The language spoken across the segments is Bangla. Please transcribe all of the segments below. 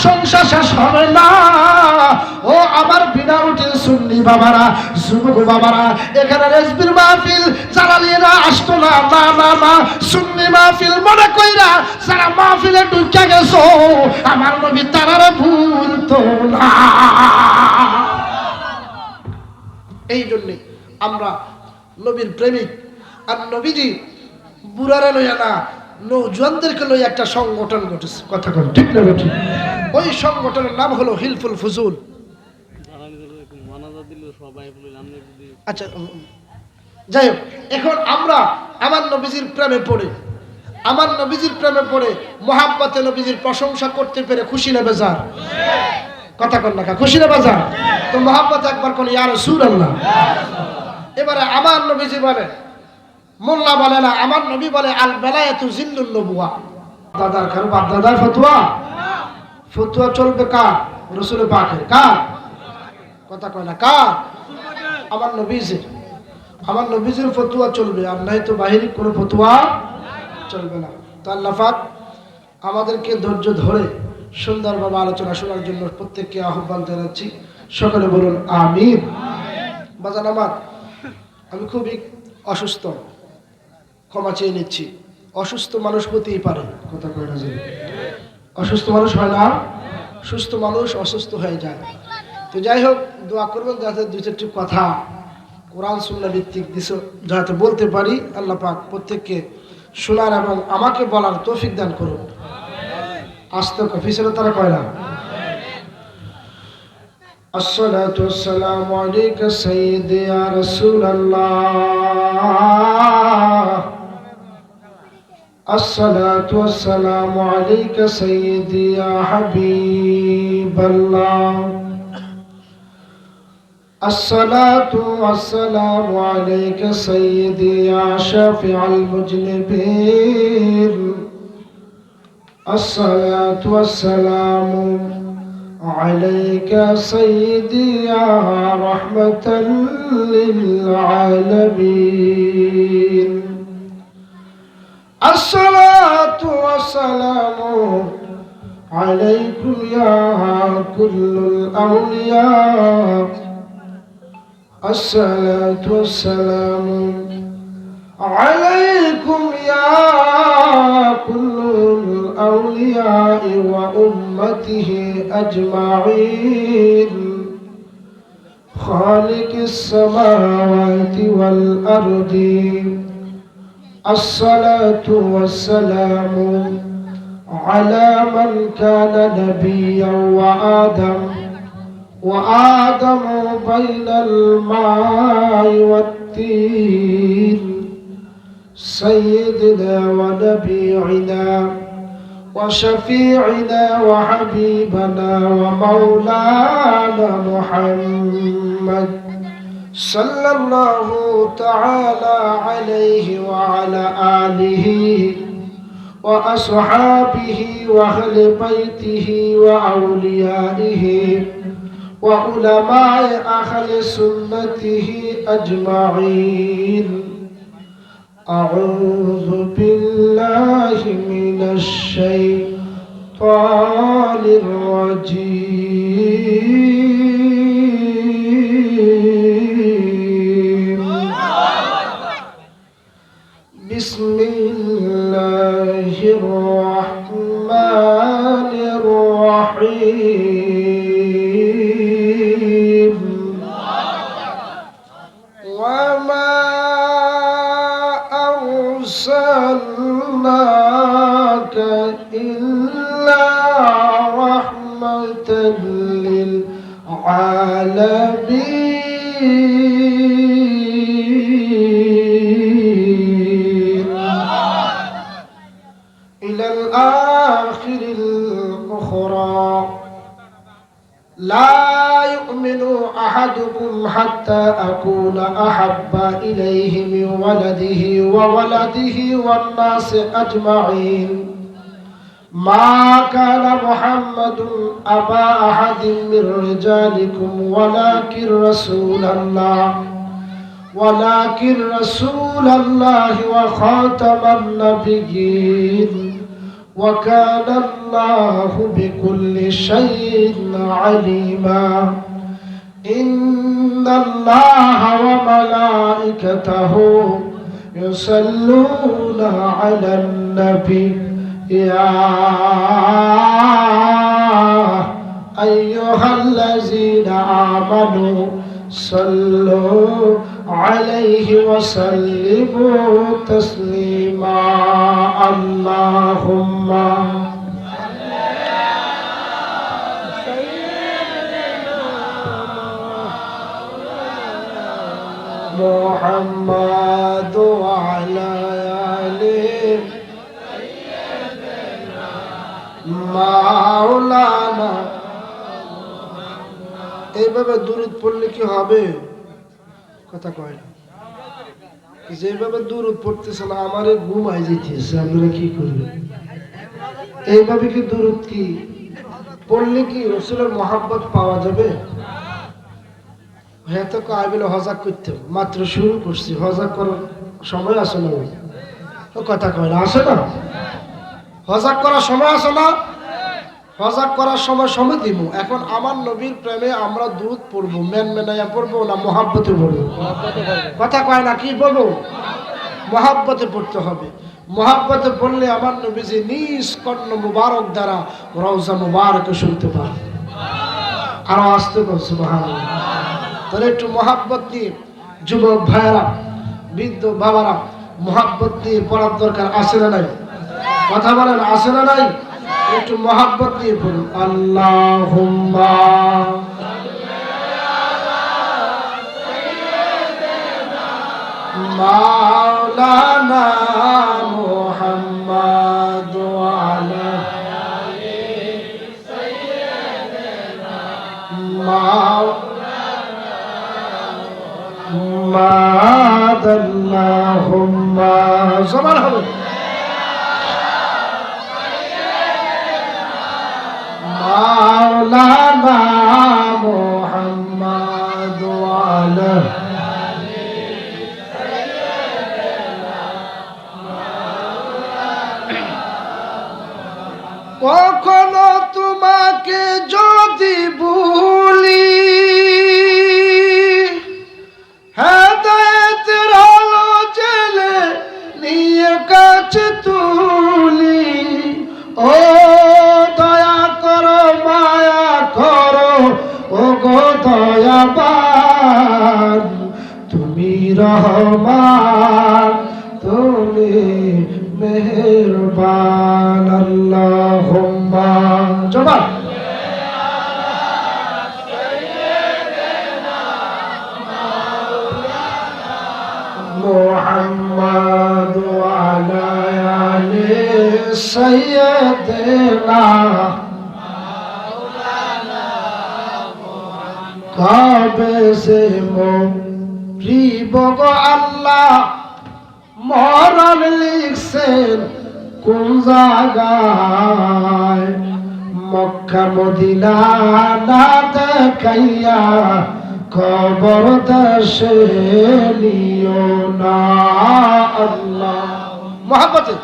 প্রশংসা শেষ হবে না। ও আমার বিনাউটির সুন্নি বাবারা, যুবক বাবারা, এখানে রেজবির মাহফিল জালালিরা আসতো না, না না না, সুন্নি মাহফিল মনে কইরা যারা মাহফিলে ঢুকে গেছো, আমার নবী তারারে ভুলতো না। এই জন্যে আমরা নবীর প্রেমিক। আর নবীজি বুড়ারা লইয়া না, নৌজওয়ানদেরকে লইয়া একটা সংগঠন ঘটেছে, কথা বল ঠিক না বেঠিক? ওই সংগঠনের নাম হলো হিলফুল ফুজুল। আচ্ছা যাই হোক, এখন আমরা আমার নবীজির প্রেমে পড়ে, আমার নবীজির প্রেমে পড়ে মোহাব্বতে নবীজির প্রশংসা করতে পেরে খুশি না বেজার? কথা কন না, খুশি না বেজার? তো মোহাব্বত একবার কোন ইয়া রাসূলুল্লাহ। এবারে আমার নবীজি বলে, মোল্লা বলে না, আমার নবী বলে আল বেলায়াতু জিল্লুন নবুয়া। দাদার খান বাপ দাদার ফতোয়া, ফতোয়া চলবে কার? রাসূল পাকের। কার? কথা কয় না, কার? আমার নবীজির। আমার নবীজির ফতোয়া চলবে, আর নাই তো বাহিরি কোনো ফতোয়া চলবে না। তো আল্লাহ পাক আমাদেরকে ধৈর্য ধরে সুন্দরভাবে আলোচনা শোনার জন্য প্রত্যেককে আহ্বান জানাচ্ছি। সকলে বলুন আমিন। বাজান আমার, আমি খুবই অসুস্থ, ক্ষমা চেয়ে নিচ্ছি। অসুস্থ মানুষ হতেই পারে, কথা কয় না যে অসুস্থ মানুষ হয় না, সুস্থ মানুষ অসুস্থ হয়ে যায়। তো যাই হোক, দোয়া করবেন যাতে দুই চারটি কথা কোরআন সুন্নাহ ভিত্তিক যাতে বলতে পারি। আল্লাহ পাক প্রত্যেককে শোনার এবং আমাকে বলার তৌফিক দান করুন। আস্তে পিছনে তারা কয় না। الصلاة والسلام عليك سيدي يا رسول الله. الصلاة والسلام عليك سيدي يا حبيب الله. الصلاة والسلام عليك سيدي يا شافع المذنبين. الصلاة والسلام عليك سيدي يا رحمة للعالمين. الصلاة والسلام عليكم يا كل الأولياء. الصلاة والسلام عليكم يا كل الأولياء وأمته أجمعين. خالق السماوات والأرض. الصلاة والسلام على من كان نبيا وآدم بين الماء والطين. سيدنا ونبينا وشفيعنا وحبيبنا ومولانا محمد صلى الله تعالى عليه وعلى آله وأصحابه وأهل بيته وأوليائه وعلماء أهل سنته أجمعين. أعوذ بالله من الشيطان الرجيم. بسم الله الرحمن الرحيم. وما أرسلناك إلا رحمة للعالمين. إلى الآخر الأخرى. لا يؤمن أحدكم حتى أكون أحب إليه من ولده وولده والناس أجمعين. ما كان محمد أبا أحد من رجالكم ولكن رسول الله وخاتم النبيين وكان الله بكل شيء عليما إن الله وملائكته يصلون على النبي يا أيها الذين آمنوا صلوا عليه وسلموا تسليما اللهم محمد وعلى آله মাওলানা। এইভাবে দুরূদ পড়লে কি হবে? কথা কয় না। যেভাবে দুরূদ পড়তেছে না আমারে ঘুমাই যাইতেছে, আপনারা কি করবেন? এইভাবে কি দুরূদ কি পড়লে কি রাসূলের মহব্বত পাওয়া যাবে? হ্যাঁ তো কাবিল হজাক করতে মাত্র শুরু করছি, হজাক করার সময় আছে না? কথা কয় না, আছে না? হজাক করার সময় আছে না? হজাক করার সময় সময় দিব। এখন আমার নবীর প্রেমে আমরা দুধ পড়বো, মেনাইয়া পড়বো না মহাব্বতে পড়বো? কথা কয় না, কি বলবো? মহাব্বতে পড়তে হবে। মহাব্বতে পড়লে আমার নবীজি নিজ কর্ণ মুবারক দ্বারা রওজা মুবারকে শুনতে পারে। আরো আসতে বলছে সুবহানাল্লাহ। তাহলে একটু মহাব্বত নিয়ে যুবক ভাইয়েরা, বৃদ্ধ বাবারা, মহাব্বত নিয়ে পড়ার দরকার আছে না নাই? কথা বলেন, আছে না নাই? একটু মহাব্বত নিয়ে পড়ুন। আল্লাহুম্মা মাওলানা মুহাম্মদ ওয়া আলা আলিহি সাইয়্যিদিনা মাওলানা মুহাম্মদ আল্লাহুম্মা জবান হবে মাওলানা মুহাম্মদ ওয়া আলা আলিহি সাইয়্যিদিনা মাওলানা। কখনো তোমাকে যদি ভুলি, হেদায়েতের আলো জেলে নিয়ে কাছে তুলি, ও দয়া করো মায়া করো ও গো দয়াবান, তুমি রহমান তুমি মেহেরবান। আল্লাহুম্মা জবান মুহাম্মদ ওয়া আলা আলি সাইয়্যিদিনা মাওলানা মুহাম্মদ। কবে সে মরিব গো আল্লাহ, মরণ লিখছেন কোন জায়গায়? মক্কা মদিনা না দেখাইয়া খবর দেশে নিও না। আল্লাহ মহব্বতে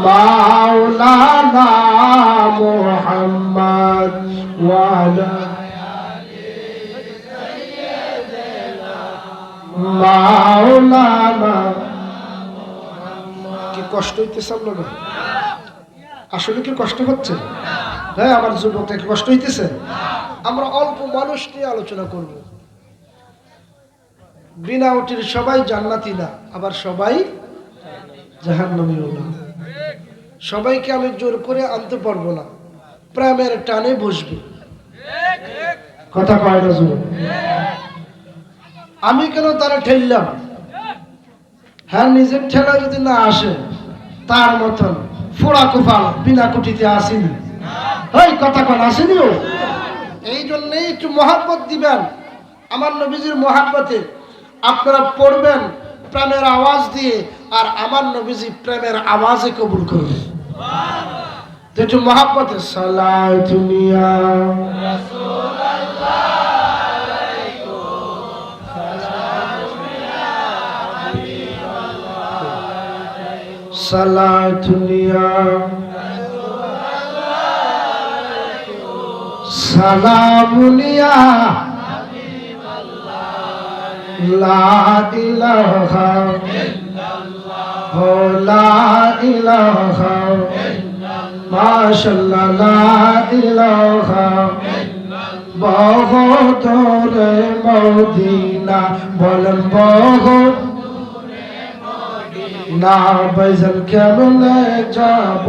মাওলানা মুহাম্মদ ওয়া আলা মাওলানা। কি কষ্ট হইতেছে আপনাদের? আসলে কি কষ্ট হচ্ছে? হ্যাঁ আমার যুবকটা কি কষ্ট হইতেছে? আমরা অল্প মানুষ নিয়ে আলোচনা করব। বিনা উটির সবাই জান্নাতি না, আবার সবাই জাহান্নামীও না। সবাইকে আমি জোর করে আনতে পারবো না, প্রেমের টানে বসবে। কথা কয় না যুবক? আমি কেন তারা ঠেললাম? হ্যাঁ নিজের ঠেলা যদি না আসে তার মতন ফোড়া কোপাল বিনা কুটিতে আসেনি। এই কথা কন আসেনি। এই জন্যই একটু মহাব্বত দিবেন আমার নবীজির মহাব্বতে। আপনারা পড়বেন প্রেমের আওয়াজ দিয়ে, আর আমার নবীজি প্রেমের আওয়াজে কবুল করবে। একটু মহাব্বতে সালাত দুনিয়া রাসূলুল্লাহ আলাইকুম সালাম ইয়া সালাতুনিয়া সালামুনিয়া লা ইলাহা ইল্লাল্লাহ লা ইলাহা মাশাআল্লাহ লা ইলাহা বহুত রে মদিনা বলেন বহুত না বাইজান কেমনে যাব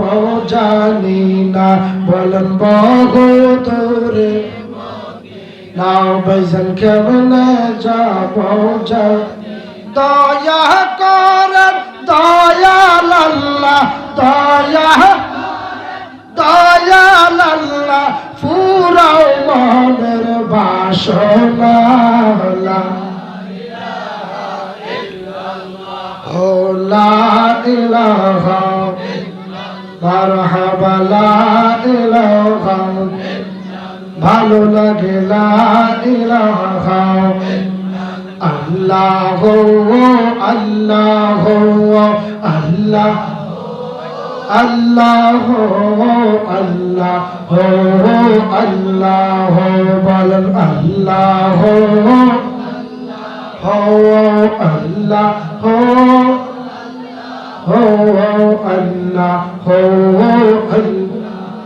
জানি না বলেন বহুত রে না বাইজান কেমনে যাব জানি দয়া করেন দয়াল আল্লাহ দয়াল আল্লাহ ফুরাও মনের বাসনা লা ইলাহা মারহাবা লা ইলাহা ভালো লাগে লা ইলাহা আল্লাহ আল্লাহ আল্লাহ আল্লাহ আল্লাহ আল্লাহ বলেন আল্লাহ আল্লাহ আল্লাহ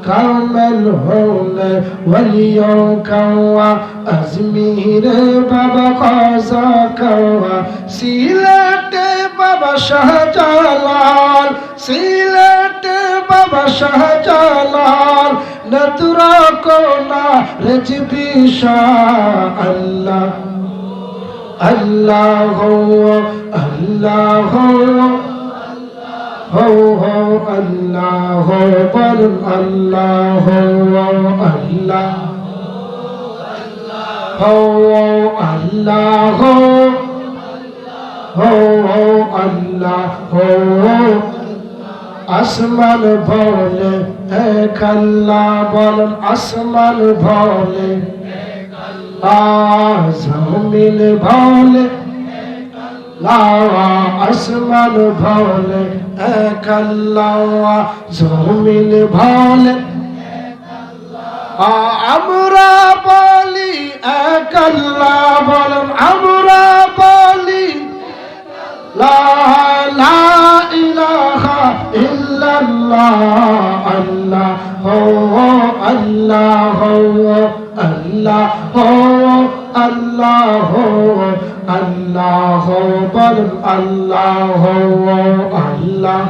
কামল হোনে ওলিও কাওয়া আজমির বাবা খাজা কাওয়া সিলেটে বাবা শাহজালাল সিলেটে বাবা শাহজালাল নতুরা কোনা রেজবি শাহ আল্লাহ আল্লাহ আল্লাহ ho ho Allah ho bol Allah ho Allah ho Allah ho Allah ho আসমান ভোলে এক আল্লাহ বলেন আসমান ভোলে জমিন ভোলে আসমান ভোলে এক আল্লাহ জমিন ভোলে আমরা বলি এক আল্লাহ বলেন আমরা বলি লা ইলাহা ইল্লাল্লাহ আল্লাহ আল্লাহ আল্লাহ আল্লাহ আল্লাহ বলেন আল্লাহ আল্লাহ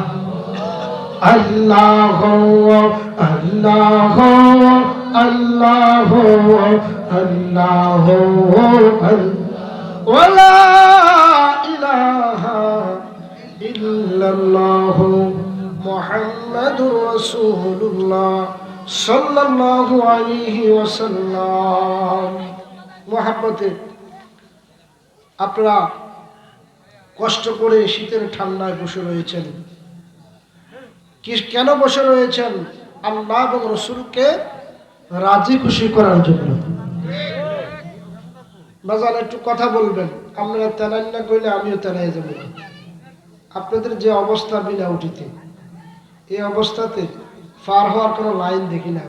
আল্লাহ আল্লাহ আল্লাহ আল্লাহ ওয়ালা ইলাহা ইল্লাল্লাহ মুহাম্মাদুর রাসূলুল্লাহ সাল্লাল্লাহু আলাইহি ওয়াসাল্লাম। মুহাব্বতে আপনারা কষ্ট করে শীতের ঠান্ডায় বসে রয়েছেন, কেন বসে রয়েছেন? আল্লাহ এবং রাসূলকে রাজি খুশি করার জন্য। বাজার একটু কথা বলবেন, আপনারা তেনান না কইলে আমিও তেনাই যাব। আপনাদের যে অবস্থা বিনা উঠিতে, এই অবস্থাতে পার হওয়ার কোনো লাইন দেখি না।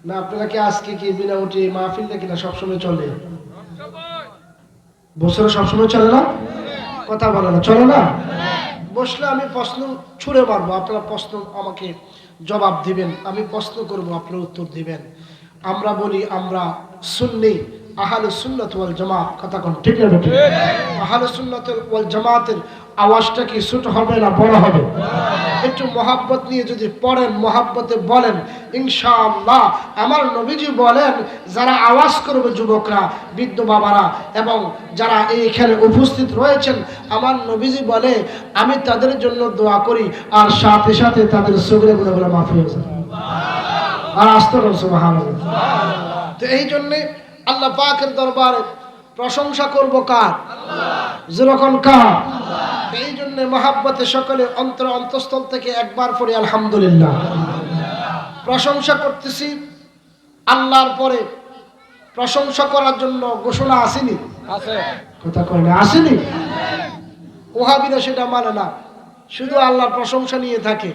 না আপনারা কি আজকে কি বিনা উঠে এই মাহফিল দেখি না সবসময় চলে? বছরে সবসময় চলে না? কথা বলে না, চলে না? বসলে আমি প্রশ্ন ছুড়ে মারবো, আপনারা প্রশ্ন আমাকে জবাব দিবেন, আমি প্রশ্ন করব, আপনারা উত্তর দিবেন। আমরা বলি আমরা সুন্নি আহলে সুন্নাত ওয়াল জামাত, কথা কোন ঠিক না? আহলে সুন্নাত ওয়াল জামাতের আওয়াজটা কি ছোট হবে না বড় হবে? একটু মহাব্বত নিয়ে যদি পড়েন, মহাব্বতে বলেন, ইনশাআল্লাহ আমার নবীজি বলেন যারা আওয়াজ করবে, যুবকরা, বৃদ্ধ বাবারা এবং যারা এইখানে উপস্থিত রয়েছেন, আমার নবীজি বলে আমি তাদের জন্য দোয়া করি আর সাথে সাথে তাদের সগরে গুনাহগুলো মাফ হয়ে যায়। আর আস্তে করে সুবহানাল্লাহ। তো এই জন্য আল্লাহ পাকের দরবারে প্রশংসা করব কার? যেরকম কার? এই জন্য মহাব্বতে সকলে অন্তঃস্থল থেকে একবার পড়ি আলহামদুলিল্লাহ। প্রশংসা করতেছি আল্লাহর পরে প্রশংসা করার জন্য ঘোষণা আসেনি? কথা কয় না, আসেনি? ওহাবিরা সেটা মানে না, শুধু আল্লাহর প্রশংসা নিয়ে থাকে।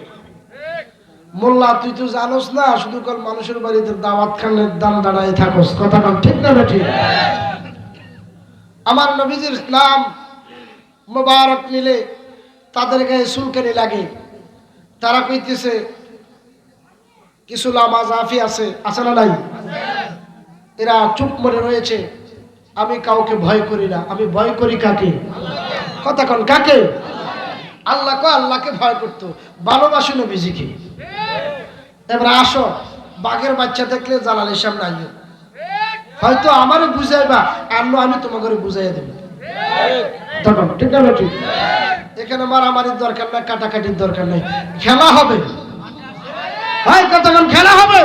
মোল্লা তুই তো জানোস না, শুধু কাল মানুষের বাড়িতে দাওয়াত খানের দান দাঁড়ায় থাকস। কথা কাল ঠিক না ঠিক? আমার নবীজির নাম মোবারক নিলে তাদের গায়ে চুলকানি লাগে। তারা কইতেছে কিছু লামা জাফি আছে না নাই? এরা চুপ মনে রয়েছে, আমি কাউকে ভয় করি না। আমি ভয় করি কাকে? কথা কন কাকে? আল্লাহকে ভয় করতো, ভালোবাসি নবীজিকে। এবার আসো, বাঘের বাচ্চা দেখলে জালালের সামনে আইও, হয়তো আমারে বুঝাইবা আর আমি তোমাকে বুঝাইয়া দেব। তখন ঠিক না ঠিক? এখানে মারামারির দরকার নাই, কাটাকাটির দরকার নাই, খেলা হবে। ভাই কতক্ষণ খেলা হবে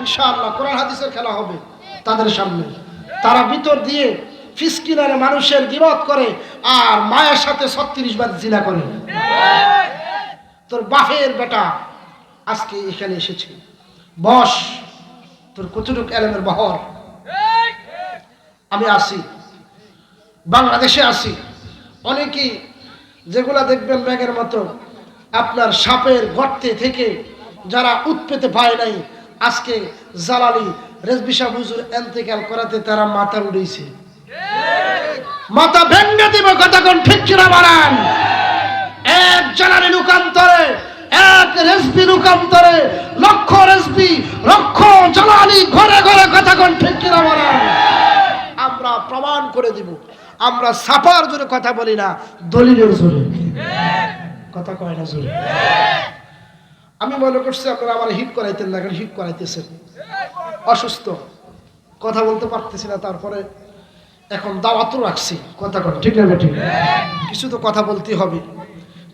ইনশাআল্লাহ, কোরআন হাদিসের খেলা হবে তাদের সামনে। তারা ভিতর দিয়ে ফিসকিনারে মানুষের গীবত করে আর মায়ের সাথে 36 বার জিনা করে। তোর বাপের বেটা আজকে এখানে এসেছে, বস, তোর কতটুক এলেমের বহর। আমি আসি, বাংলাদেশে আসি, অনেকেই যেগুলা দেখবেন ব্যাগের মতো আপনার সাপের গর্তে থেকে যারা উৎপেতে পায় নাই, আজকে জালালি রেজবি সাহেব হুজুর ইন্তেকাল করাতে তারা মাথা উড়িয়েছে। মাথা ভেঙে দিবে, কথা কোন ঠিক কিনা বানান? এক জালালি রূপান্তরে, এক রেজবি রূপান্তরে লক্ষ রেজবি, লক্ষ জালালি ঘরে ঘরে, কথা কোন ঠিক কিনা বানান? আমরা প্রমাণ করে দিব। আমরা সাফার জোরে কথা বলি না, দলিলের জোরে কথা কয় না জোরে। আমি মনে করছি আপনারা আমার হিট করাইতেন না, হিট করাইতেছেন। অসুস্থ, কথা বলতে পারতেছি না, তারপরে এখন দাওয়াতও রাখছি। কথা কন ঠিক না ঠিক? কিছু তো কথা বলতে হবে,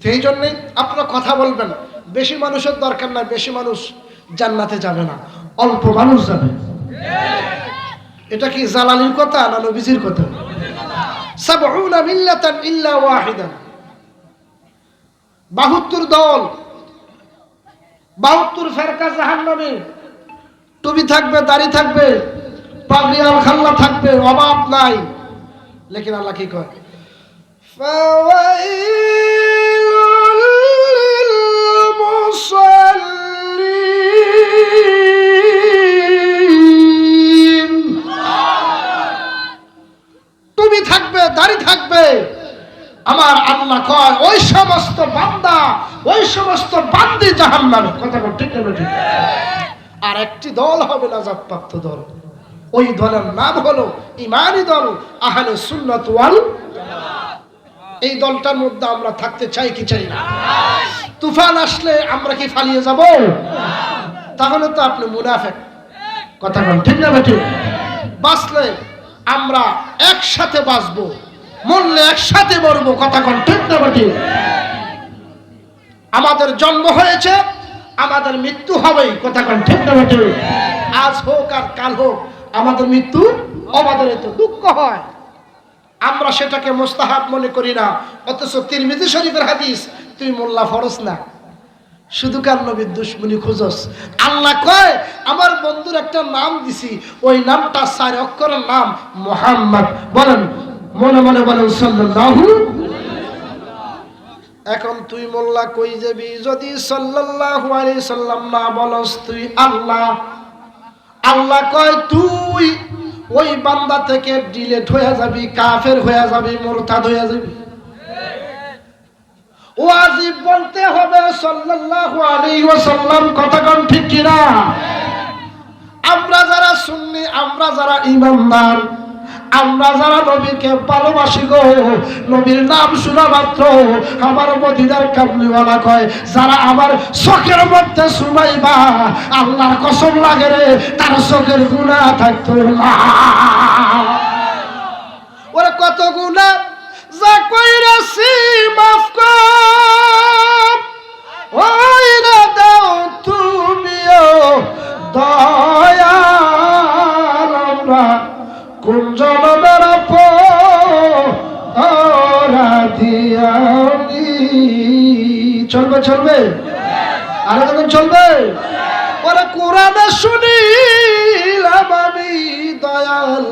সেই জন্যই আপনারা কথা বলবেন। বেশি মানুষের দরকার নাই, বেশি মানুষ জান্নাতে যাবে না, অল্প মানুষ যাবে। এটা কি জালালির কথা না নবীজির কথা? সাবউনা মিল্লাতান ইল্লা ওয়াহিদা, 72 দল, 72 ফেরকা জাহান্নামে। টুপি থাকবে, দাড়ি থাকবে, পাগড়ি আল খাল্লা থাকবে, অভাব নাই। লেকিন আল্লাহ কি কয়? ফাওয়াইলুল লিল মুসাল্লিন। টুপি থাকবে, দাড়ি থাকবে, আমার আল্লাহ কয় ওই সমস্ত বান্দা, ওই সমস্ত বান্দি জাহান্নামে। কথা বল ঠিক না ঠিক? আর একটি দল হবে নাজাতপ্রাপ্ত দল, ওই দলের নাম হলো ঈমানী দল, আহলে সুন্নাত ওয়াল জামাত। এই দলটার মধ্যে আমরা থাকতে চাই কি চাই না? তুফান আসলে আমরা কি পালিয়ে যাব? তাহলে তো আপনি মুনাফিক। কথা বল ঠিক না ঠিক? বাঁচলে আমরা একসাথে বাঁচবো, মরলে একসাথে মরবো। কথা কোন ঠিক না ঠিক? আমাদের জন্ম হয়েছে, আমাদের মৃত্যু হবেই। কথা কোন ঠিক না ঠিক? আজ হোক আর কাল হোক আমাদের মৃত্যু আমাদের তো দুঃখ হয়, আমরা সেটাকে মুস্তাহাব মনে করি না। অথচ তিরমিজি শরীফের হাদিস, তুই মোল্লা ফরজ না, শুধু কার নবীর দুশ্মনী খুঁজস। আল্লাহ কয় আমার বন্ধুর একটা নাম দিছি, ওই নামটা 4 অক্ষরের নাম মুহাম্মদ। বলেন মনে মনে বলেন সাল্লাল্লাহু। এখন তুই মোল্লা কই যাবি যদি সাল্লাল্লাহু আলাইহি সাল্লাম না বলস? তুই আল্লাহ। আল্লাহ কয় তুই ওই বান্দা থেকে ডিলেট হয়ে যাবি, কাফের হয়ে যাবি, মুরতাদ হয়ে যাবি। ওয়াজিব বলতে হবে সাল্লাল্লাহু আলাইহি ওয়াসাল্লাম। কথা কোন ঠিক কি না? আমরা যারা সুন্নি, আমরা যারা ঈমানদার, আমরা যারা নবীকে ভালোবাসি গো, নবীর নাম শোনা মাত্র আমার মদিনার কামলিওয়ালা কয় যারা আমার চোখের মধ্যে সুমাইবা, আল্লাহর কসম লাগে রে তার চোখের গুনাহ থাকতো না। ওরে কত গুনাহ যা কইরাছি মাফ কর, ওই না দাও তুমিও দয়াল। আমরা কোন জনমের দিয়ানি। চলবে চলবে আরো কখন চলবে? ওরে কোরআনে শুনিলাম আমি দয়াল,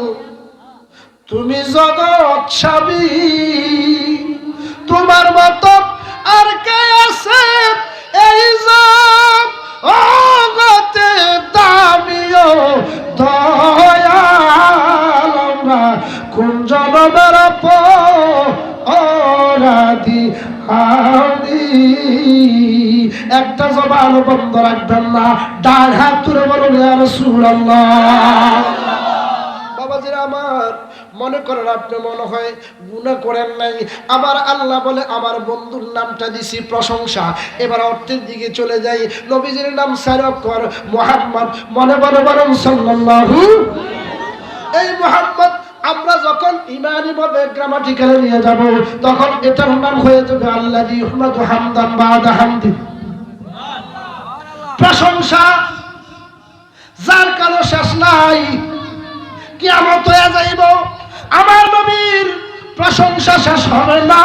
তুমি জগৎ স্বামী, তোমার মত আর কে আছে এই জগতে দামিও দয়াল আমরা কোন জনমের অপরাধী আমি একটা জবান বন্ধ রাখবেন না, ডান হাত তুলে বলুন ইয়া রাসূলুল্লাহ। বাবাজিরা আমার, মনে করেন আপনি মনে হয় গুনাহ করেন নাই, আমার আল্লাহ বলে আমার বন্ধুর নামটা দিছি প্রশংসা। এবার অর্থের দিকে চলে যাই। নবীজির নাম সারকর মুহাম্মদ, মনে বলে বলেন সাল্লাল্লাহু। এই মুহাম্মদ আমরা যখন ইমানি ভাবে গ্রামাটিক্যালে নিয়ে যাব, তখন এটার নাম হয়ে যাবে আল্লাযী ইহমাদু হামদান বাদা হামদি, প্রশংসা যার কারো শেষ নাই। কিয়ামত হয়ে যাইব, আমার নবীর প্রশংসা শেষ হবে না।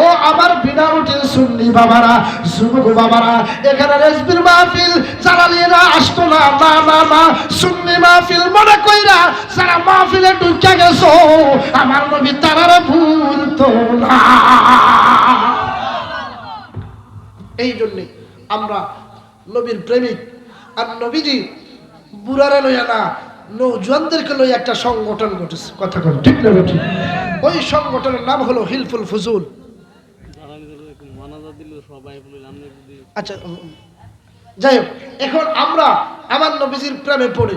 ও আমার বিনা উঠে সুন্নি বাবারা, যুবক বাবারা, এখানে রেজবির মাহফিল যারা নিয়ে আসতো না, না না না, সুন্নি মাহফিল মনে কইরা যারা মাহফিলে ঢুকে গেছো, আমার নবী তারারে ভুলতো না। এই জন্যে আমরা নবীর প্রেমিক। আর নবীজি বুড়ারে লইয়া না, নৌজওয়ানদেরকে লইয়া একটা সংগঠন ঘটেছে। কথা বল ঠিক না ঠিক? ওই সংগঠনের নাম হলো হিলফুল ফুজুল। আচ্ছা যাই হোক, এখন আমরা আমার নবীজির প্রেমে পড়ে,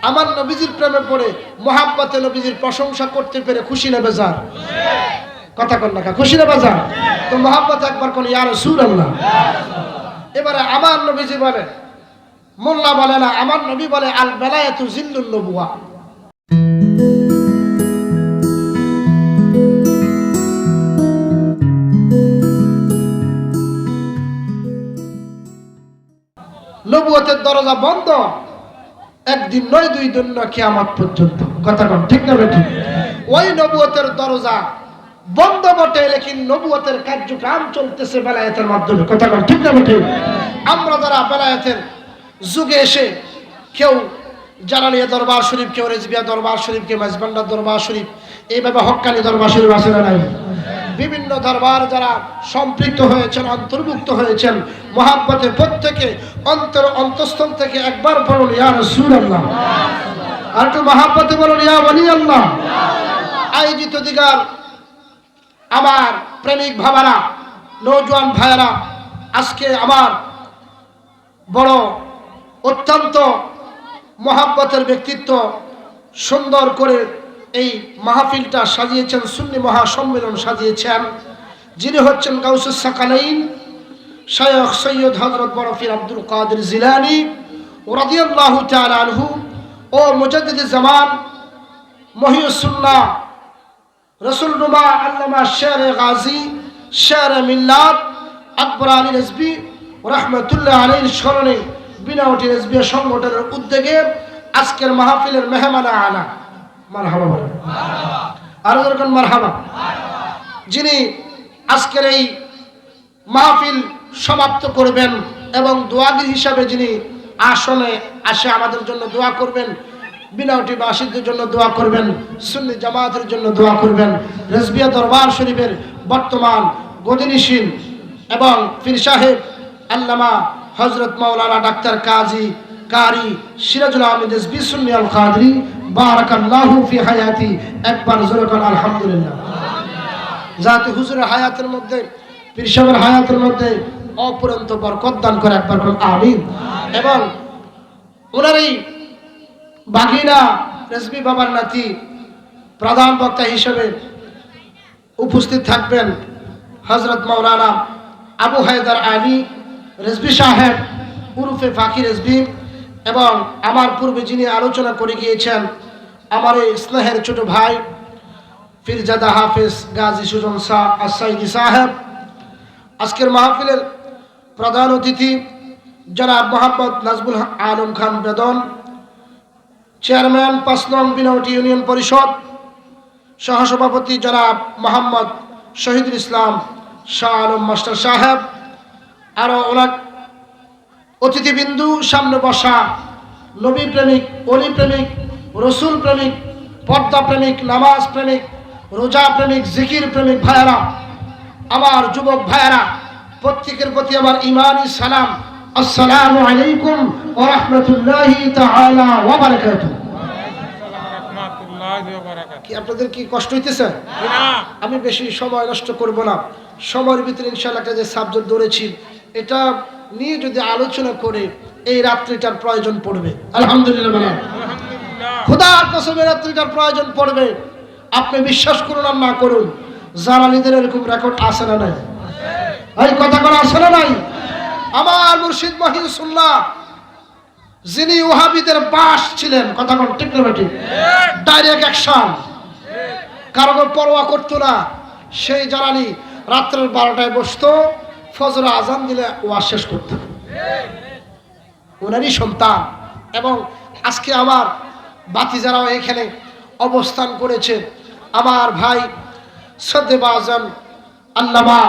আমার নবীজির প্রেমে পড়ে মোহাব্বতে নবীজির প্রশংসা করতে পেরে খুশি না বেজার? কথা কন না, খুশি না বেজার? তো মোহাব্বত একবার কোন ইয়া রাসূলুল্লাহ। এবারে আমার নবীজি বলে, মোল্লা বলে না, আমার নবী বলে আল বেলায়াতু জিল্লুন নবুয়া। নবুয়তের দরজা বন্ধ একদিন নয়, দুই দিন নয়, কিয়ামত পর্যন্ত। কথা কন ঠিক না ঠিক? ওই নবুয়তের দরজা বন্ধ বটে, লেকিন নবুয়তের কার্যক্রম চলতেছে বেলায়েতের মাধ্যমে। কথা কন ঠিক না ঠিক? আমরা যারা বেলায়েতের যুগে এসে কেউ জালালিয়া দরবার শরীফ, কেউ রেজবিয়া দরবার শরীফ, কেউ মাঝবান্ডা দরবার শরীফ, এইভাবে হক্কানি দরবার শরীফ আছে না নাই? বিভিন্ন দরবার যারা সম্পৃক্ত হয়েছেন, অন্তর্ভুক্ত হয়েছেন, মোহাব্বতে প্রত্যেকে অন্তঃস্থল থেকে একবার বলুন ইয়া রাসূলুল্লাহ, আর একটু মোহাব্বতে বলুন ইয়া ওয়ালি আল্লাহ। আয়োজিত দিগার আমার প্রেমিক ভাবারা, নওজোয়ান ভাইয়েরা, আজকে আমার বড় অত্যন্ত মহাব্বতের ব্যক্তিত্ব সুন্দর করে এই মাহফিলটা সাজিয়েছেন, সুন্নি মহাসম্মেলন সাজিয়েছেন, যিনি হচ্ছেন গাউসুস সাকালাইন শায়খ সৈয়দ হযরত বরফির আব্দুল কাদের জিলানী রাদিয়াল্লাহু তাআলা আনহু ও মুজাদ্দিদে জামান মহিউস সুন্নাহ রাসূলুল্লাহ আল্লামা শেরে গাজী শেরে মিল্লাত আকবর আলী রেজভী রাহমাতুল্লাহ আলাইহির স্মরণে বিনাউটি রেজভী সংগঠনের উদ্যোগে আজকের মাহফিলের মেহমান আলা মারহাবা বলেন, আরো যখন মারহাবা, যিনি আজকের এই মাহফিল সমাপ্ত করবেন এবং দোয়াগীর হিসাবে যিনি আসনে আসে আমাদের জন্য দোয়া করবেন, বিনাউটি বাসীদের জন্য দোয়া করবেন, সুন্নি জামাতের জন্য দোয়া করবেন, রেজবিয়া দরবার শরীফের বর্তমান গদিনিশীল এবং পীর সাহেব আল্লামা হযরত মাওলানা ডাক্তার কাজী কারি সিরাজুল আহমেদ রেজভী সুন্নি আল কাদরি বারাকাল্লাহু ফি হায়াতি, একবার জোরে বলেন আলহামদুলিল্লাহ। যাতে হুজুরের হায়াতের মধ্যে, পীর সাহেবের হায়াতের মধ্যে অপরন্ত বরকত দান করে, একবার বলেন আমিন। এবং ওনার এই বাগিনা রেজভী বাবার নাতি প্রধান বক্তা হিসেবে উপস্থিত থাকবেন হযরত মাওলানা আবু হায়দার আলী রেজভী সাহেব উরুফে ফাকি রেজভী, এবং আমার পূর্বে যিনি আলোচনা করে গিয়েছেন আমার এই স্নেহের ছোট ভাই ফিরজাদা হাফেজ গাজী সুজন শাহ আসাইদি সাহেব। আজকের মাহফিলের প্রধান অতিথি জনাব মোহাম্মদ নাজমুল আলম খান বেদন, চেয়ারম্যান ৫ নং বিনাউটি ইউনিয়ন পরিষদ, সহসভাপতি জনাব মোহাম্মদ শহীদুল ইসলাম শাহ আলম মাস্টার সাহেব, আরও ওনার অতিথিবিন্দু, সামনে বসা নবী প্রেমিক, অলি প্রেমিক, রসুল প্রেমিক, পর্দা প্রেমিক, নামাজ প্রেমিক, রোজা প্রেমিক, জিকির প্রেমিক ভাইয়েরা, আমার যুবক ভাইয়েরা, প্রত্যেকের প্রতি আমার ঈমানী সালাম, আসসালামু আলাইকুম ওয়া রাহমাতুল্লাহি তাআলা ওয়া বারাকাতুহু। কি আপনাদের কি কষ্ট হইতেছে? আমি বেশি সময় নষ্ট করব না। সময়ের ভিতরে ইনশাআল্লাহ একটা যে সাবজেক্ট ধরেছি, এটা নিয়ে যদি আলোচনা করে এই রাত্রিটার প্রয়োজন পড়বে। আলহামদুলিল্লাহ বলেন। খোদার কসমে রাত্রিটার প্রয়োজন পড়বে। আপনি বিশ্বাস করুন আর না করুন, জালালীদের এরকম রেকর্ড আছে না নাই? এই কথা করা আছে না নাই? আমার মুর্শিদ মহিউসুল্লাহ, যিনি ওহাবিদের বাস ছিলেন, কথা কোন ঠিক না ঠিক? ডাইরেক্ট অ্যাকশন, কারো পরোয়া করতো না। সেই জালালী রাত্রের 12টায় বসতো, ফজর আজান দিলে ওয়াজ শেষ করত। ওনারই সন্তান। এবং আজকে আমার বাতিজারাও এখানে অবস্থান করেছে। আমার ভাই সদ্দেব আজম আল্লামা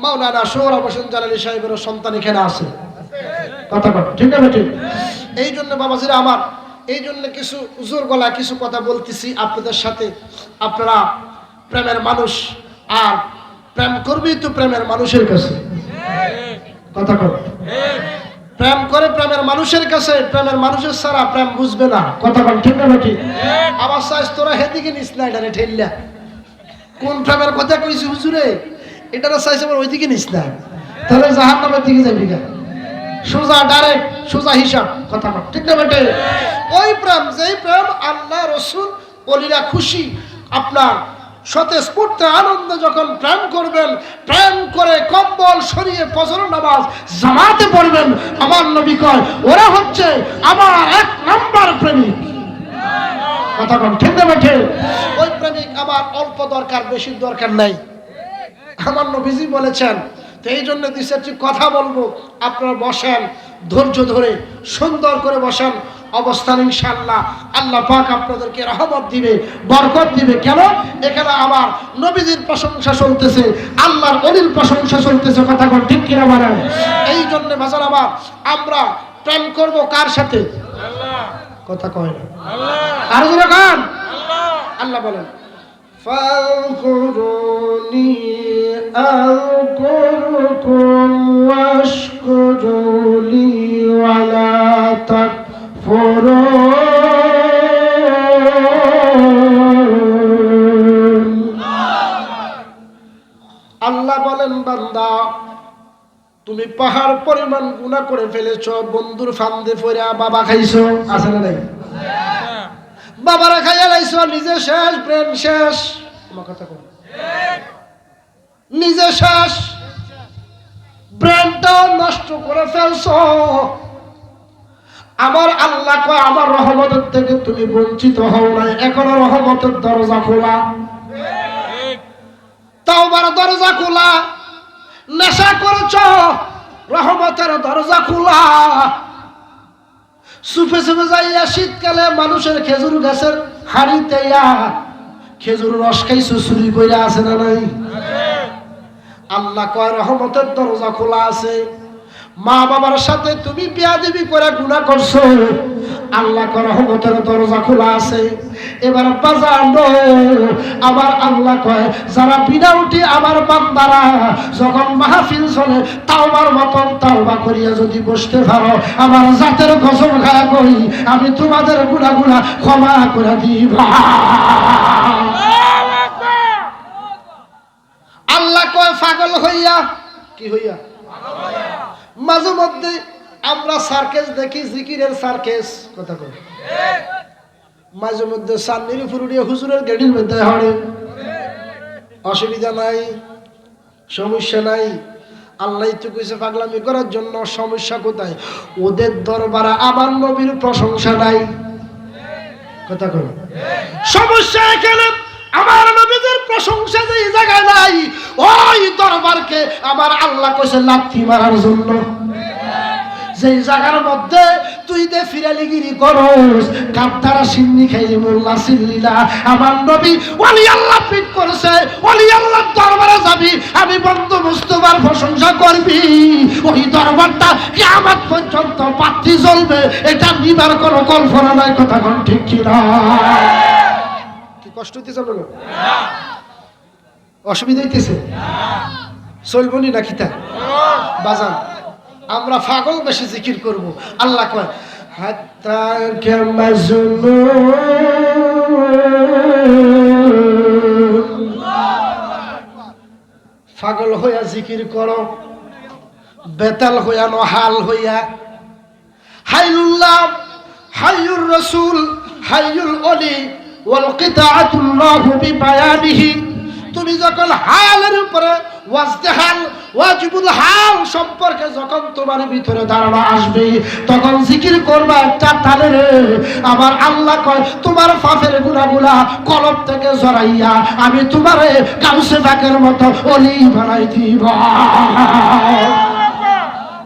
মাওলানা সোহরাব হোসেন জালালী সাহেবেরও সন্তান এখানে আছে। কথা কথা ঠিক না ঠিক? এই জন্য বাবাজিরা আমার, এই জন্য কিছু জোর গলায় কিছু কথা বলতেছি আপনাদের সাথে। আপনারা প্রেমের মানুষ, আর প্রেম করবি তো প্রেমের মানুষের কাছে। কথা কথা প্রেম করে প্রেমের মানুষের কাছে, প্রেমের মানুষের ছাড়া প্রেম বুঝবে না। কথা বল ঠিক না ঠিক? আবার চাইছ তোরা হেদিকে নিস না, এটা ঠেললা কোন প্রেমের কথা কইছি হুজুরে, এটা চাইছে আবার ওইদিকে নিস না, তাহলে জাহান্নামের দিকে যাবি না। সোজা ডাইরেক্ট, সোজা হিসাব। কথা বল ঠিক না বেটে? ওই প্রেম, যেই প্রেম আল্লাহ রসুল ওলিরা খুশি, আপনার স্বতঃস্ফূর্ত আনন্দ যখন প্রেম করবেন, প্রেম করে কম্বল সরিয়ে ফজর নামাজ জামাতে পড়বেন, আমার নবী কয় ওরা হচ্ছে আমার 1 নাম্বার প্রেমিক। কথা বল ঠিক না বেঠে? ওই প্রেমিক আমার অল্প দরকার, বেশি দরকার নাই, আমার নবীজি বলেছেন। তো এই জন্য 2-4টি কথা বলবো, আপনারা বসেন ধৈর্য ধরে, সুন্দর করে বসেন। অবস্থান ইনশাআল্লাহ আল্লাহ পাক আপনাদেরকে রহমত দিবে, বরকত দিবে। কেন? এখানে আমার নবীজির প্রশংসা চলতেছে, আল্লাহর ওলির প্রশংসা চলতেছে। কথা কোন ঠিক কিনা বলেন? এই জন্য বাজার আমার, আমরা প্রেম করব কার সাথে? আল্লাহ। কথা কয় না আল্লাহ। আর জোরে গান আল্লাহ। আল্লাহ বলেন ফাযকুরুনি আযকুরকুম ওয়াশকুরুলি ওয়ালা তাকফুরুন। আল্লাহ বলেন বান্দা, তুমি পাহাড় পরিমাণ গুনাহ করে ফেলেছো, বন্ধুর ফান্দে পড়ে বাবা খাইছো, আছে না নাই? বাবারা খাইয়া লাইছো, নিজে শেষ, ব্রেন শেষ। আমার কথা কই, নিজে শেষ, ব্রেনটাও নষ্ট করে ফেলছো। আমার আল্লাহ কয় আমার রহমতের থেকে তুমি বঞ্চিত হও নাই, এখনো রহমতের দরজা খোলা, তাওবার দরজা খোলা। নেশা করেছো, রহমতের দরজা খোলা। সুফে সুফে যাইয়া শীতকালে মানুষের খেজুর গাছের হাড়িতে খেজুর রস খাইছো, চুরি কইরা আছে না নাই? আল্লাহ কয় রহমতের দরজা খোলা আছে। মা বাবার সাথে তুমি বেয়াদবি করে গুনাহ করছো, আল্লাহ কয় রহমতের দরজা খোলা আছে। এবার বাজানো আমার আল্লাহ কয় যারা বিনা উঠি আমার বান্দারা যখন মাহফিল চলে তাওবার মতন তাওবা করিয়া যদি বসতে পারো, আমার জাতের কসম খায়া কই আমি তোমাদের গুনাহগুলো ক্ষমা করে দিব। আল্লাহ কয় পাগল হইয়া, কি হইয়া? মাঝে মধ্যে আমরা সার্কেস দেখি, জিকিরের সার্কেস। কথা কই, মাঝে মধ্যে সান্নির ফুরুড়িয়া হুজুরের গেডির মধ্যে হড়ে, অসুবিধা নাই, সমস্যা নাই। আল্লাহ তো কইছে পাগলামি করার জন্য, সমস্যা কোথায়? ওদের দরবারে আমার নবীর প্রশংসা নাই। কথা কই, সমস্যা এখানে আমার নবীদের প্রশংসা যে জায়গায় নাই, ওই দরবারকে আমার আল্লাহ কইছে লাথি মারার জন্য। যেই জায়গার মধ্যে তুই দে ফিরালিগিরি করস, কাপ্তারা সিন্নি খাইলি মোল্লা সিল্লিলা, আমার নবী ওলি আল্লাহ পিট করছে, ওলি আল্লাহ দরবারে যাবি, আমি বন্ধু মুস্তফার প্রশংসা করবি, ওই দরবারটা কিয়ামত পর্যন্ত পাত্তি জ্বলবে, এটা নিবার কোনো কল্পনা নাই। কথা কোন ঠিক কি না? কি কষ্ট হইতেছে? অসুবিধা হইতেছে? চলবনি নাকি তা বাজান আমরা পাগল বেশি জিকির করব আল্লাহ কয় হাত্তা কামাজুন পাগল হইয়া জিকির করো বেতাল হইয়া নহাল হইয়া হাইউল্লাহ হাইয়ুর রাসূল হাইয়ুল ওলি ওয়াল কিতাআতুল্লাহু বিবায়ানিহি তুমি যখন হালের উপরে ওয়াজতেহাল ওয়াজিবুল হাল সম্পর্কে যখন তোমার ভিতরে ধারণা আসবে তখন জিকির করবা একটা তালে রে আমার আল্লাহ কয় তোমার পাপের গুনাহগুলা কলব থেকে জড়াইয়া আমি তোমারে গাউসে পাকের মতো ওলি বানাই দিব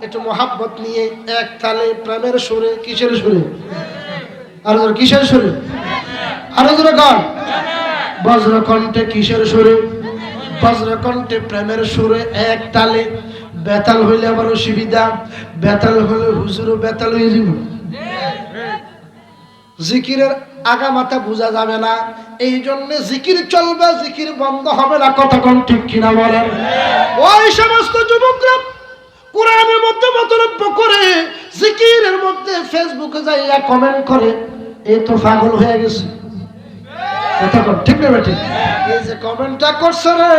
একটু মোহাব্বত নিয়ে এক তালে প্রেমের সুরে কিসের সুরে আর কিসের সুরে আর জোরে গান বজ্রকণ্ঠে কিসের সুরে বজ্রকণ্ঠে প্রেমের সুরে এক তালে বেতাল হইলে আবার অসুবিধা বেতাল হইলে হুজুরও বেতাল হয়ে যাব জিকিরের আগা মাথা বোঝা যাবে না এই জন্য জিকির চলবে জিকির বন্ধ হবে না কতক্ষণ ঠিক কিনা বলেন ওই সমস্ত যুবকরা কোরআনের মধ্যে মতলব করে জিকিরের মধ্যে ফেসবুকে যাইয়া কমেন্ট করে এই তো পাগল হয়ে গেছে ঠিক না বেটি এই যে কমেন্টটা করছ রে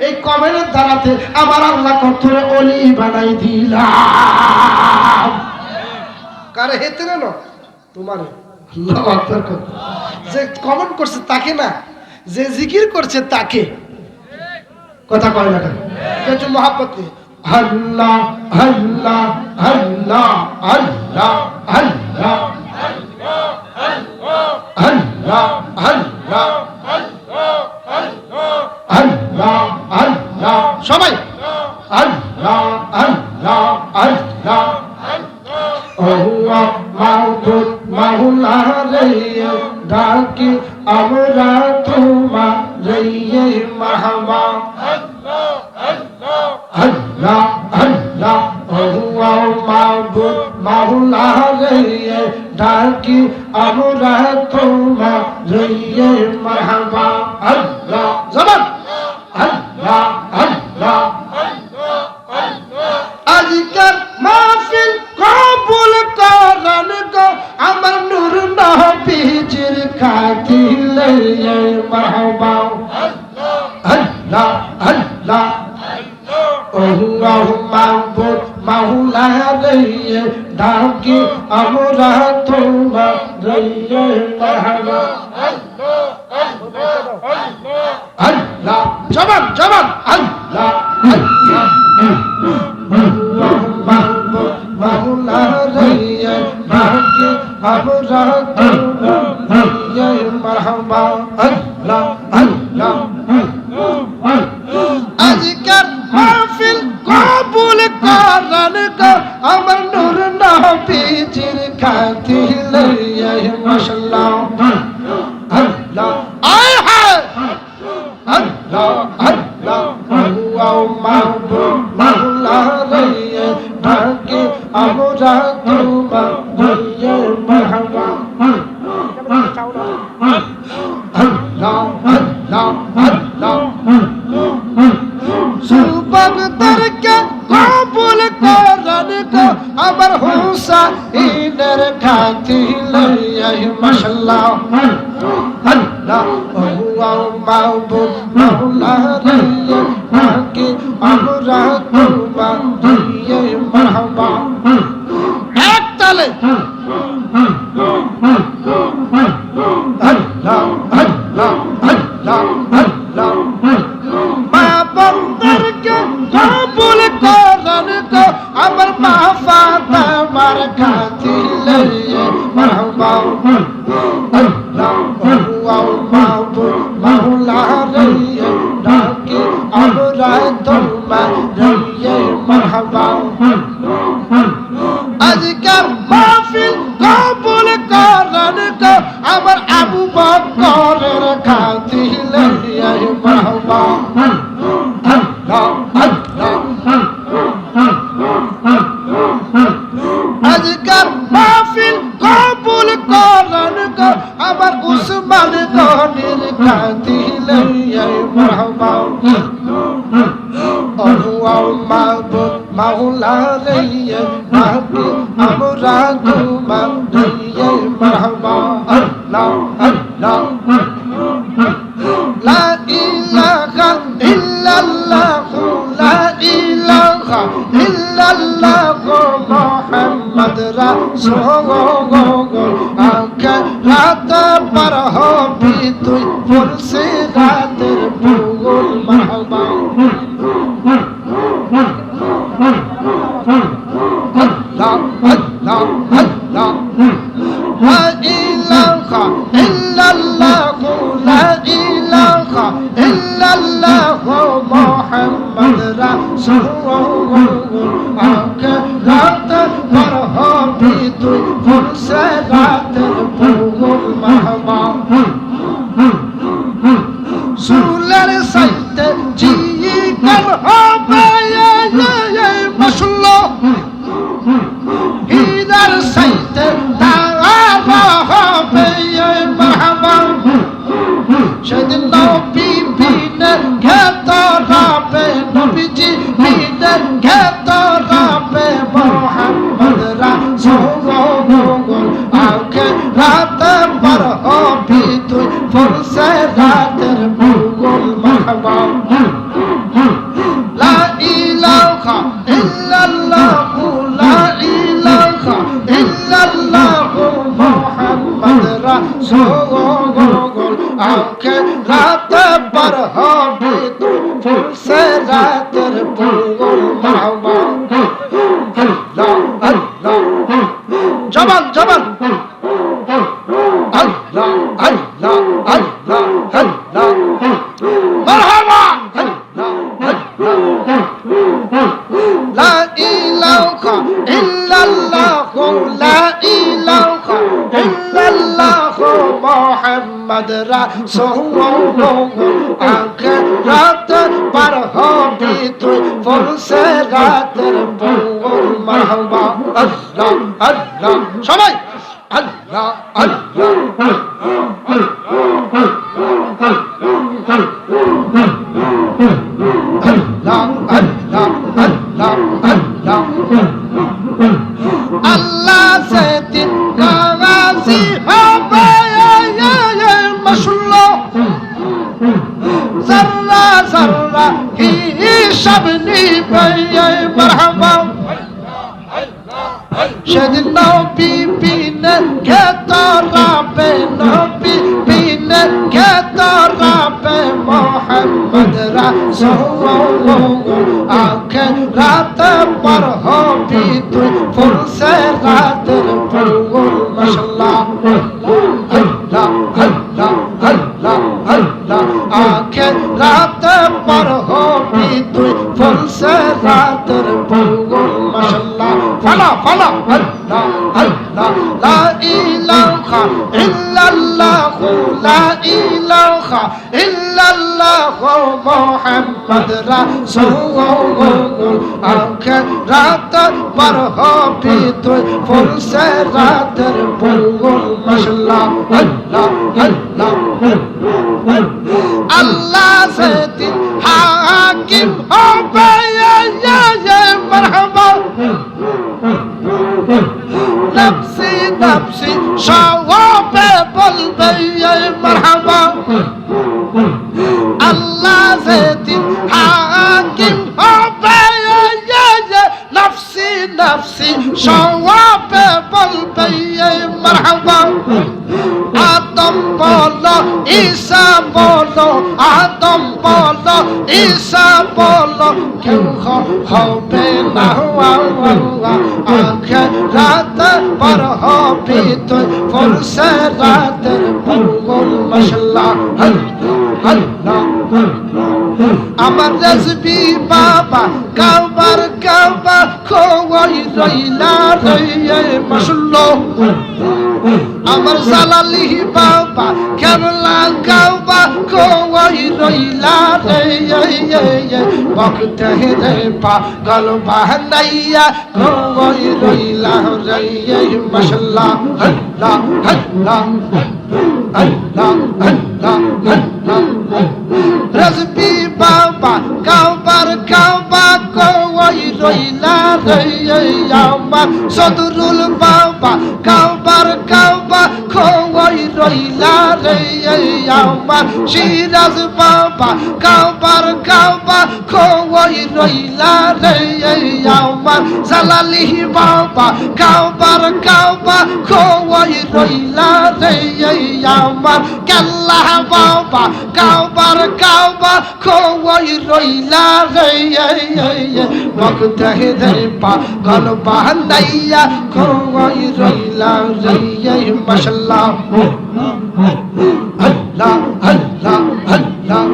এই কমেন্টের দ্বারাতে আমার আল্লাহ কতরে ওলি বানাই দিলাম কারে হেতে না তোমারে আল্লাহু আকবার যে কমেন্ট করছে তাকে না যে জিকির করছে তাকে কথা কয় না কেন একটু মহব্বত নিয়ে আল্লাহ আল্লাহ আল্লাহ আল্লাহ আল্লাহ আল্লাহ আল্লাহ আল্লাহ আল্লাহ সবাই আল্লাহ আল্লাহ আল্লাহ আল্লাহ মাবুদ মাওলা রে ডাকি আমরা তোমারে মাহবা আল্লাহ আল্লাহ আল্লাহ আল্লাহ আল্লাহ মাবুদ মাওলা রে ডাকি আমরা তোমারে মাহবা আল্লাহ জবান আল্লাহ আল্লাহ আজকের মাহফিল কবুল করেন গো আমার নূর নবীজির খাতিরে মারহাবা আল্লাহ আল্লাহ আল্লাহ আল্লাহ মাবুদ মাওলা রে ডাকি আমরা তোমারে মারহাবা আল্লাহ আল্লাহ আল্লাহ জবান জবান আল্লাহ আল্লাহ মাওলা রে ডাকি আমরা তোমারে মারহাবা আল্লাহ আল্লাহ আজকের মাহফিল কবুল করেন গো আমার নূর নবীজির খাতিরে মাশাআল্লাহ আল্লাহ আয় হায় আল্লাহ আল্লাহ আল্লাহ মাবুদ মাওলা রে ডাকি আমরা তোমারে মারহাবা আল্লাহ আল্লাহ আল্লাহ সুবহানাল্লাহকে কবুল করেন গো আমার হুসাইনের খাতিরে মাশাআল্লাহ আল্লাহ আল্লাহ মাবুদ মাওলা রে ডাকি আমরা তোমারে মারহাবা এক তালে আল্লাহ আল্লাহ আল্লাহ আল্লাহ মা বন্দরকে কবুল করেন গো আমার মা ফাতেমার খাতিরে মারহাবা আল্লাহ আল্লাহ মাবুদ মাওলা রে ডাকি আমরা তোমারে মারহাবা আজকের মাহফিল কবুল করেন গো আমার আবু বকরের খাতিরে মারহাবা আল্লাহ আল্লাহ আজকের মাহফিল কবুল করেন গো আমার উসমান গনির খাতিরে মারহাবা আল্লাহ মাওলা রে ডাকি আমরা তোমার রে মারহাবা আল্লাহ আল্লাহ লা ইলাহা ইল্লাল্লাহ লা ইলাহা ইল্লাল্লাহ মুহাম্মদ রাসূলুল্লাহ আকে রাত পার হবি তুই ফুলসে রাতের ভূগোল মারহাবা আল্লাহ আল্লাহ আল্লাহ লা ইলাহা ইল্লাল্লাহ লা ইলাহা ইল্লাল্লাহ মুহাম্মদ রাসূলুল্লাহ আকে রাত পার হবি তুই ফুলসে রাতের ভূগোল মারহাবা সুলের সাইতে জিগর হবে মাশাআল্লাহ হীরার সাইতে তারা হবে মারহাবা সেদিন নবী বিনে ঘেতরাবে নবীজি বিনে ঘেতরাবে মুহাম্মদ রাসূলুল্লাহ আকে রাত পার হবি তুই ফুলসে রাতের ভূগোল মারহাবা লা ইলাহা ইল্লাল্লাহ লা ইলাহা ইল্লাল্লাহ মুহাম্মদ রাসূলুল্লাহ আকে রাত পার হবি তুই ফুলসে রাতের ভূগোল মারহাবা আল্লাহ আল্লাহ জবান জবান আল্লাহ আল্লাহ আল্লাহ আল্লাহ মারহাবা আল্লাহ আল্লাহ লা ইলাহা ইল্লাল্লাহ লা ইলাহা ইল্লাল্লাহ মুহাম্মদ রাসূলুল্লাহ আকে রাত পার হবি তুই ফুলসে রাতের ভূগোল মারহাবা আল্লাহ আল্লাহ সবাই আল্লাহ আল্লাহ আল্লাহ আল্লাহ আল্লাহ আল্লাহ সে দিন গাজি হবে মাশাআল্লাহ জাররা জাররা হিসাব নিবে মারহাবা সেদিন নবী বিনে ঘেতরাবে নবী বিনে ঘেতরাবে মুহাম্মদ রাসূলুল্লাহ আকে রাত পার হবি তুই ফুলসে রাতের ভূগোল মাশাআল্লাহ আল্লাহ আল্লাহ আল্লাহ আল্লাহ আকে রাত পার হবি তুই ফুলসে রাতের ভূগোল মাশাআল্লাহ ফালা ফালা আল্লাহ আল্লাহ লা ইলাহা ইল্লাল্লাহ লা ইলাহা ইল্লাল্লাহ মুহাম্মদ রাসূলুল্লাহ আকে রাত পার হবি তুই ফুলসে রাতের ভূগোল মাশাআল্লাহ আল্লাহ আল্লাহ আল্লাহ সেদিন হাকিম হবে মারহাবা নফসি নফসি সওয়াবে বলবে মারহাবা আল্লাহ সেদিন হাকিম হবে নফসি নফসি সওয়াবে বলবে মারহাবা আদম বলো ঈসা বলো আদম বলো ঈসা বলো কেউ হবে না আখে রাত পার হবি তুই ফুলসে রাতের ভূগোল মাশাআল্লাহ আল্লাহ আমার রাজবি বাবা কাবার কাবা খোয়াই রইলা রে মাশাআল্লাহ আমার জালালি বাবা কেবলা কাবা খোয়াই রইলা রে বকতে রে পাগল বানাইয়া খোয়াই রইলা রে মাশাআল্লাহ আল্লাহ আল্লাহ আল্লাহ আল্লাহ আল্লাহ রাজবি বাবা কাবার কাবা খোয়াই রইলা রে আমার সদরুল বাবা কাবার কাবা খোয়াই রইলা রে আমার সিরাজ বাবা কাবার কাবা খোয়াই রইলা রে আমার জালালি বাবা কাবার কাবা খোয়াই রইলা রে আমার কেল্লা বাবা কাবার কাবা খোয়াই রইলা রে ভক্ত হে পাগল বানাইয়া খোয়াই রইলা রে মাশাআল্লাহ আল্লাহ আল্লাহ আল্লাহ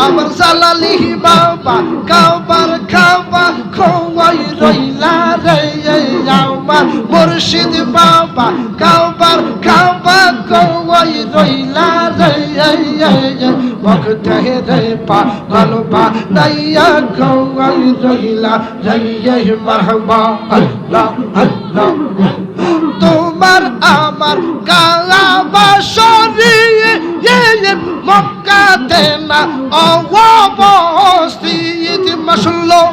আমার জালালি বাবা কাবার কাবা খোয়াই রইলা রে আমার মুর্শিদ বাবা কাবার কাবা খোয়াই রইলা রে ভক্ত হে পাগল বানাইয়া খোয়াই রইলা রে মারহাবা আল্লাহ আল্লাহ তোমার আমার কাবা শরীফ মক্কাতে না অবস্থিত মাশাআল্লাহ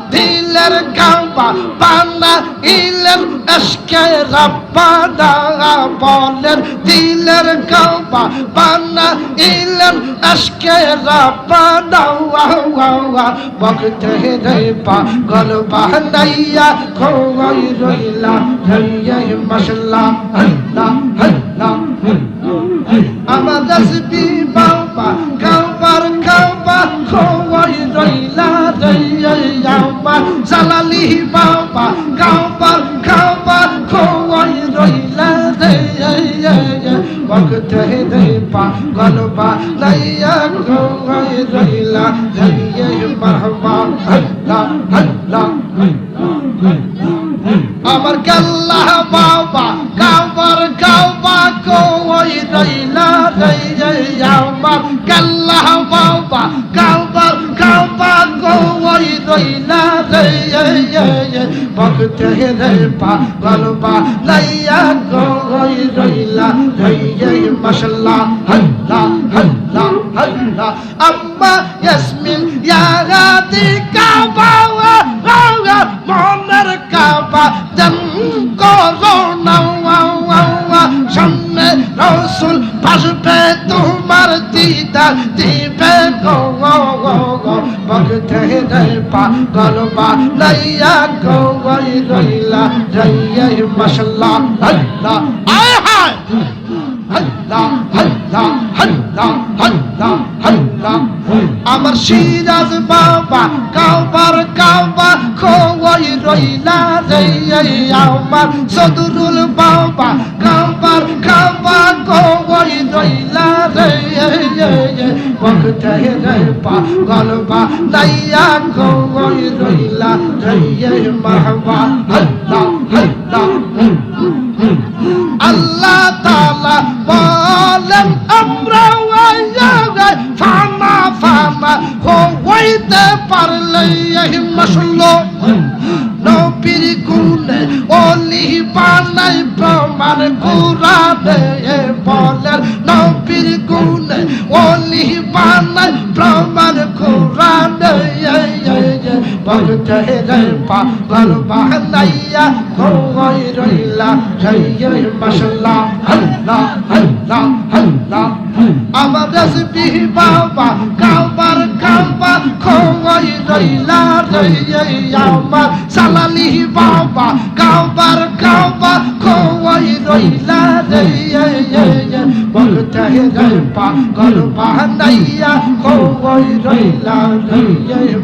দিলের কাবা বানা ইলের আশকে রাব্বানা বলেন দিলের কাবা বানা ইলের আশকে রাব্বানা ভক্ত হে পাগল বানাইয়া খোয়াই রইলা রে মাশাআল্লাহ আল্লাহ আল্লাহ আমার তাসবি বাবা কাবার কাবা খোয়াই রইলা রে আমার জালালি বাবা কাবার কাবা খোয়াই রইলা রে ভক্ত হে পাগল বানাইয়া খোয়াই রইলা রে মারহাবা আল্লাহ আল্লাহ আমার কাল্লা বাবা কাবার কাবা খোয়াই রইলা রে আমার কাল্লা বাবা কাবার কাবা খোয়াই রইলা রে ভক্ত হে পাগল বানাইয়া খোয়াই রইলা রে মাশাআল্লাহ আল্লাহ আল্লাহ আল্লাহ আম্মা ইয়াসমিন ইয়া গাদি কাবা মনের কাবা জান করোনা সামনে রসুল ভাসবে তোমার দিদার দিবে গো ভক্ত হে পাগল বানাইয়া খোয়াই রইলা রে মাশাআল্লাহ আল্লাহ আয় হায় আল্লাহ আল্লাহ আল্লাহ আল্লাহ আল্লাহ আমার সিরাজ বাবা কাবার কাবা খোয়াই রইলা রে আমার সদরুল বাবা কাবার কাবা খোয়াই রইলা রে ভক্ত হে পাগল বানাইয়া খোয়াই রইলা রে মারহাবা আল্লাহ আল্লাহ আল্লাহ তাআলা বলেন আমরা ফানা ফানা হইতে পারলে মাশাআল্লাহ নবীর গুণে ওলি বানাই প্রমাণ কুরআনে বলেন নবীর গুণে ওলি বানাই প্রমাণ কুরআনে ভক্ত হে পাগল বানাইয়া খোয়াই রইলা রে মাশাআল্লাহ আল্লাহ আল্লাহ আল্লাহ আমার তাসবি বাবা কাবার কাবা খোয়াই রইলা রে আমার জালালি বাবা কাবার কাবা খোয়াই রইলা রে ভক্ত হে পাগল বানাইয়া খোয়াই রইলা রে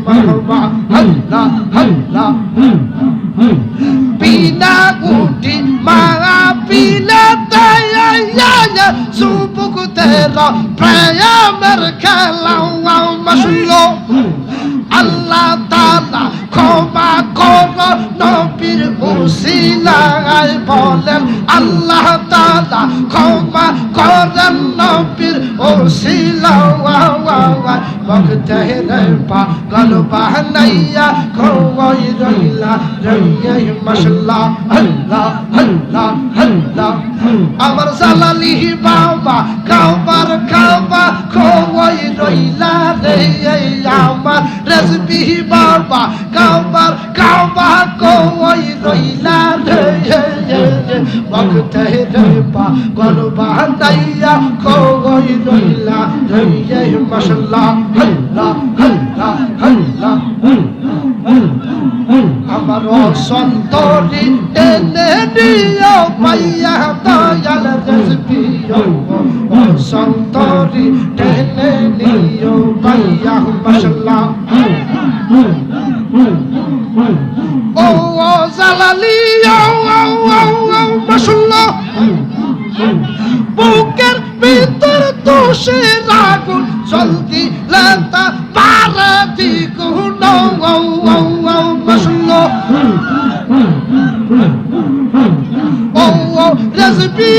মারহাবা আল্লাহ আল্লাহ বিনা উঠি মা পিলা তায়া সুবুক তেরা প্রেমের খেলা মাশাআল্লাহ আল্লাহ তাআলা ক্ষমা করো নবীর উসিলায় বলেন আল্লাহ তাআলা ক্ষমা করেন নবীর উসিলায় বখতে রে পাগল বানাইয়া খোয়াই রইলা রইয়া মাশাআল্লাহ আল্লাহ আল্লাহ আল্লাহ আমার জালালি বাবা কাবার কাবা খোয়াই রইলা রে আমার রেজবি বাবা কাবার কাবা খোয়াই রইলা রে বখতে রে পাগল বানাইয়া খোয়াই রইলা রইয়া মাশাআল্লাহ আল্লাহ আল্লাহ আল্লাহ আমার সন্তরি টেনে নিও পাইয়া দয়াল রেজবি সন্তরি টেনে নিও পাইয়া মাশাআল্লাহ ও জালালি মাশাআল্লাহ বুকের ভিতর দোষের আগুন জলদি লাতা পারা দ্বিগুণ মাশাআল্লাহ ও রেজবি